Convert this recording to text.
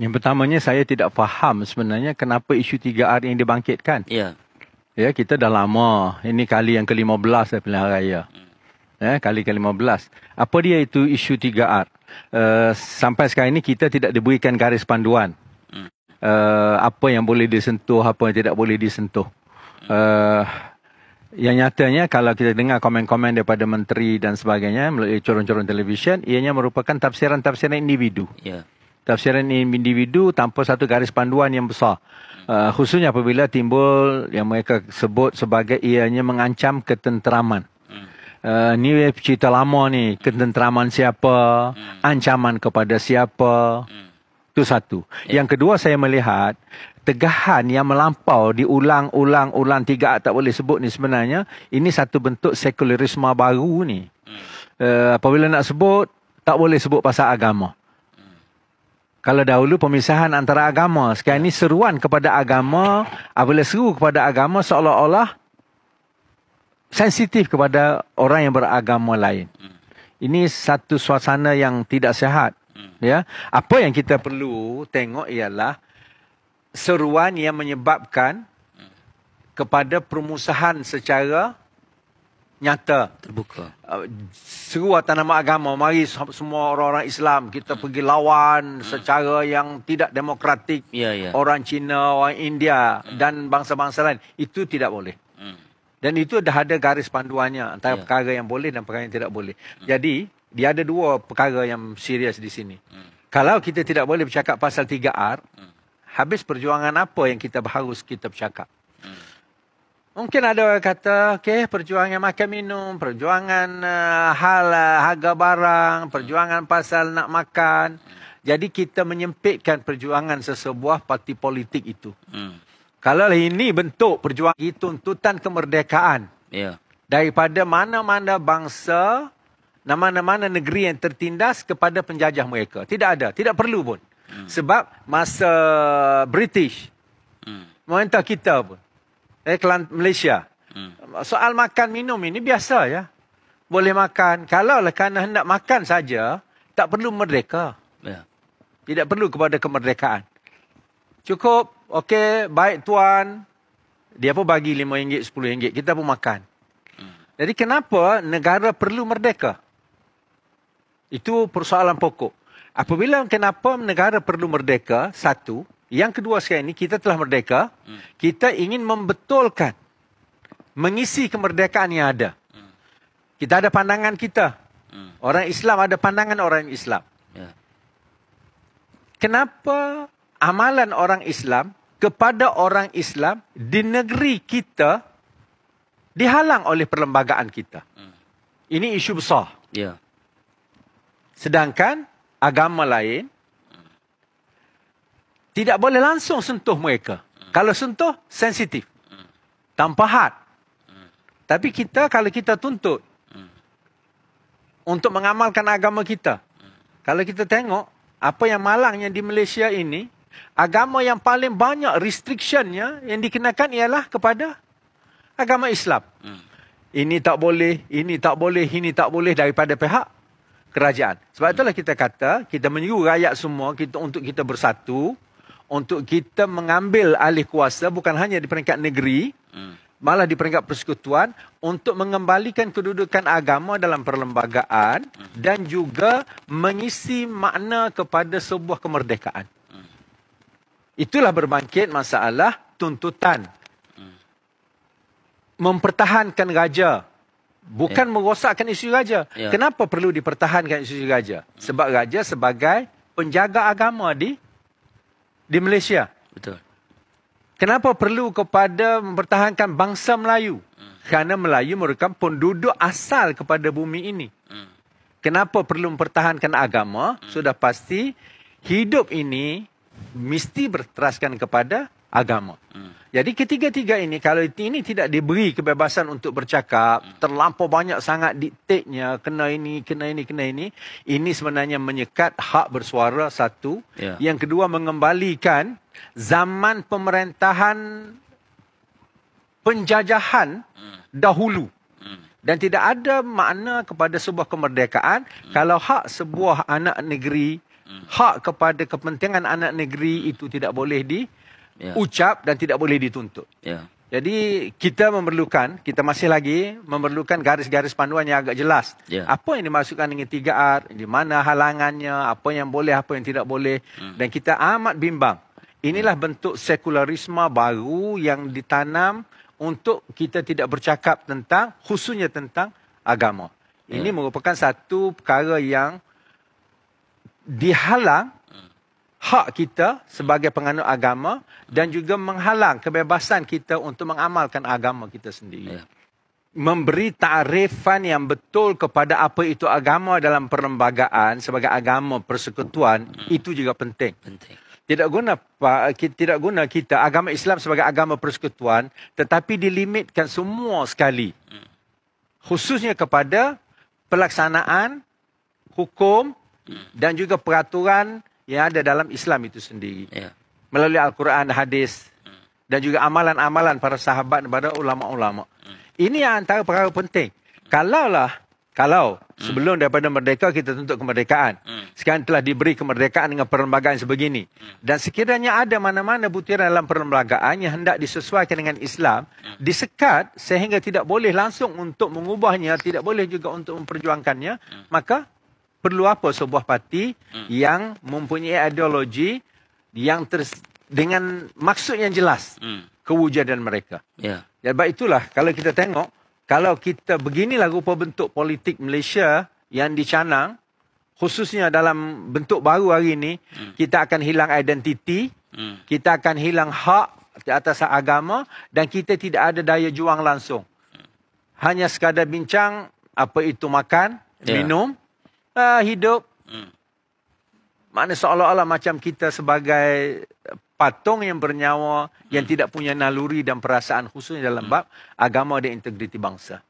Yang pertamanya saya tidak faham sebenarnya kenapa isu 3R yang dibangkitkan. Ya. Ya, kita dah lama. Ini kali yang ke-15 dah pilihan raya. Ya, kali ke-15. Apa dia itu isu 3R? Sampai sekarang ini kita tidak diberikan garis panduan. Apa yang boleh disentuh, apa yang tidak boleh disentuh. Yang nyatanya kalau kita dengar komen-komen daripada menteri dan sebagainya melalui corong-corong televisyen, ianya merupakan tafsiran-tafsiran individu. Ya. Tafsiran individu tanpa satu garis panduan yang besar. Khususnya apabila timbul yang mereka sebut sebagai ianya mengancam ketenteraman. Ni cerita lama ni, ketenteraman siapa, ancaman kepada siapa. Itu satu. Yang kedua, saya melihat tegahan yang melampau diulang-ulang 3R tak boleh sebut ni sebenarnya ini satu bentuk sekularisme baru ni. Apabila nak sebut, tak boleh sebut pasal agama. Kalau dahulu pemisahan antara agama, sekarang ni seruan kepada agama, apabila seru kepada agama seolah-olah sensitif kepada orang yang beragama lain. Ini satu suasana yang tidak sihat. Ya, apa yang kita perlu tengok ialah seruan yang menyebabkan kepada permusuhan secara nyata, terbuka. Seru atas nama agama, mari semua orang-orang Islam kita pergi lawan secara yang tidak demokratik orang Cina, orang India dan bangsa-bangsa lain. Itu tidak boleh. Dan itu dah ada garis panduannya antara perkara yang boleh dan perkara yang tidak boleh. Jadi dia ada dua perkara yang serius di sini. Kalau kita tidak boleh bercakap pasal 3R, habis perjuangan apa yang kita harus kita bercakap? Mungkin ada orang kata, okey, perjuangan makan minum, perjuangan hal harga barang, perjuangan pasal nak makan. Jadi kita menyempitkan perjuangan sesebuah parti politik itu. Kalau ini bentuk perjuangan, tuntutan kemerdekaan daripada mana-mana bangsa, mana-mana negeri yang tertindas kepada penjajah mereka. Tidak ada, tidak perlu pun. Sebab masa British, memerintah kita pun, kelan Malaysia. Soal makan minum ini biasa ya. Boleh makan. Kalau kerana hendak makan saja, tak perlu merdeka. Tidak perlu kepada kemerdekaan. Cukup, okey, baik tuan. Dia pun bagi RM5, RM10. Kita pun makan. Jadi kenapa negara perlu merdeka? Itu persoalan pokok. Apabila kenapa negara perlu merdeka, satu. Yang kedua sekarang ini, kita telah merdeka. Kita ingin membetulkan, mengisi kemerdekaan yang ada. Kita ada pandangan kita. Orang Islam ada pandangan orang Islam. Kenapa amalan orang Islam kepada orang Islam di negeri kita dihalang oleh perlembagaan kita? Ini isu besar. Sedangkan agama lain tidak boleh langsung sentuh mereka. Kalau sentuh, sensitif. Tanpa had. Tapi kita, kalau kita tuntut untuk mengamalkan agama kita. Kalau kita tengok, apa yang malangnya di Malaysia ini, agama yang paling banyak restrictionnya yang dikenakan ialah kepada agama Islam. Ini tak boleh, ini tak boleh, ini tak boleh daripada pihak kerajaan. Sebab itulah kita kata, kita menyeru rakyat semua untuk kita bersatu, untuk kita mengambil alih kuasa bukan hanya di peringkat negeri, malah di peringkat persekutuan, untuk mengembalikan kedudukan agama dalam perlembagaan dan juga mengisi makna kepada sebuah kemerdekaan. Itulah berbangkit masalah tuntutan. Mempertahankan raja. Bukan merosakkan isu raja. Kenapa perlu dipertahankan isu raja? Sebab raja sebagai penjaga agama di Malaysia. Betul. Kenapa perlu kepada mempertahankan bangsa Melayu? Kerana Melayu merupakan penduduk asal kepada bumi ini. Kenapa perlu mempertahankan agama? Sudah pasti hidup ini mesti berteraskan kepada agama. Jadi ketiga-tiga ini, kalau ini tidak diberi kebebasan untuk bercakap, terlampau banyak sangat diktatnya, kena ini, kena ini, kena ini, ini sebenarnya menyekat hak bersuara, satu. Yang kedua, mengembalikan zaman pemerintahan penjajahan dahulu. Dan tidak ada makna kepada sebuah kemerdekaan kalau hak sebuah anak negeri hak kepada kepentingan anak negeri itu tidak boleh diucap dan tidak boleh dituntut. Jadi kita masih lagi memerlukan garis-garis panduan yang agak jelas. Apa yang dimaksudkan dengan 3R, di mana halangannya, apa yang boleh, apa yang tidak boleh. Dan kita amat bimbang. Inilah bentuk sekularisme baru yang ditanam untuk kita tidak bercakap tentang, khususnya tentang agama. Ini merupakan satu perkara yang dihalang hak kita sebagai penganut agama dan juga menghalang kebebasan kita untuk mengamalkan agama kita sendiri. Memberi takrifan yang betul kepada apa itu agama dalam perlembagaan sebagai agama persekutuan itu juga penting. Tidak guna kita agama Islam sebagai agama persekutuan tetapi dilimitkan semua sekali. Khususnya kepada pelaksanaan hukum dan juga peraturan yang ada dalam Islam itu sendiri. Melalui Al-Quran, hadis, dan juga amalan-amalan para sahabat kepada ulama-ulama. Ini yang antara perkara penting. Kalau sebelum daripada merdeka kita tuntut kemerdekaan. Sekarang telah diberi kemerdekaan dengan perlembagaan sebegini. Dan sekiranya ada mana-mana butiran dalam perlembagaan yang hendak disesuaikan dengan Islam, disekat sehingga tidak boleh langsung untuk mengubahnya, tidak boleh juga untuk memperjuangkannya, maka perlu apa sebuah parti yang mempunyai ideologi yang dengan maksud yang jelas kewujudan mereka. Sebab itulah kalau kita tengok, kalau kita beginilah rupa bentuk politik Malaysia yang dicanang, khususnya dalam bentuk baru hari ini, kita akan hilang identiti, kita akan hilang hak atas agama dan kita tidak ada daya juang langsung. Hanya sekadar bincang apa itu makan, minum, hidup. Maknanya seolah-olah macam kita sebagai patung yang bernyawa yang tidak punya naluri dan perasaan khususnya dalam bab agama dan integriti bangsa.